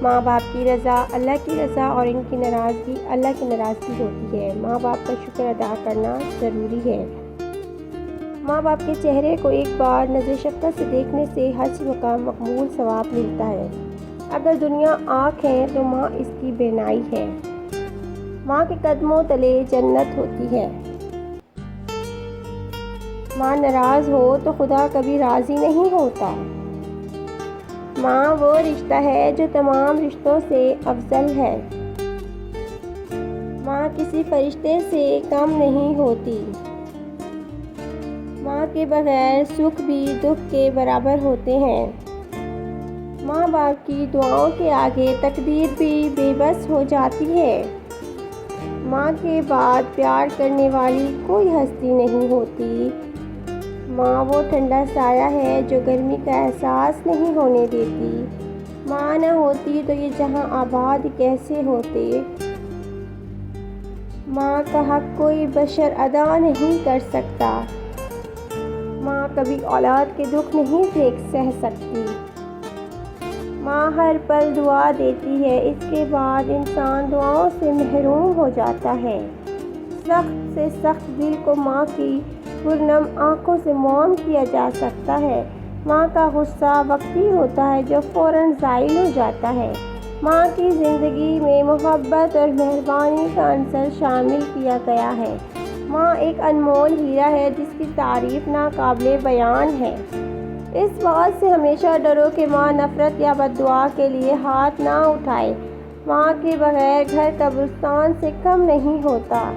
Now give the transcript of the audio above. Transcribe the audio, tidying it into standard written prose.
ماں باپ کی رضا اللہ کی رضا اور ان کی ناراضگی اللہ کی ناراضگی ہوتی ہے۔ ماں باپ کا شکر ادا کرنا ضروری ہے۔ ماں باپ کے چہرے کو ایک بار نظر شفقت سے دیکھنے سے حج کا مقبول ثواب ملتا ہے۔ اگر دنیا آنکھ ہے تو ماں اس کی بینائی ہے۔ ماں کے قدموں تلے جنت ہوتی ہے۔ ماں ناراض ہو تو خدا کبھی راضی نہیں ہوتا۔ ماں وہ رشتہ ہے جو تمام رشتوں سے افضل ہے۔ ماں کسی فرشتے سے کم نہیں ہوتی۔ ماں کے بغیر سکھ بھی دکھ کے برابر ہوتے ہیں۔ ماں باپ کی دعاؤں کے آگے تقدیر بھی بے بس ہو جاتی ہے۔ ماں کے بعد پیار کرنے والی کوئی ہستی نہیں ہوتی۔ ماں وہ ٹھنڈا سایہ ہے جو گرمی کا احساس نہیں ہونے دیتی۔ ماں نہ ہوتی تو یہ جہاں آباد کیسے ہوتے۔ ماں کا حق کوئی بشر ادا نہیں کر سکتا۔ ماں کبھی اولاد کے دکھ نہیں سہ سکتی۔ ماں ہر پل دعا دیتی ہے، اس کے بعد انسان دعاؤں سے محروم ہو جاتا ہے۔ سخت سے سخت دل کو ماں کی پرنم آنکھوں سے موم کیا جا سکتا ہے۔ ماں کا غصہ وقتی ہوتا ہے جو فوراً زائل ہو جاتا ہے۔ ماں کی زندگی میں محبت اور مہربانی کا عنصر شامل کیا گیا ہے۔ ماں ایک انمول ہیرا ہے جس کی تعریف ناقابل بیان ہے۔ اس بات سے ہمیشہ ڈرو کہ ماں نفرت یا بددعا کے لیے ہاتھ نہ اٹھائے۔ ماں کے بغیر گھر قبرستان سے کم نہیں ہوتا۔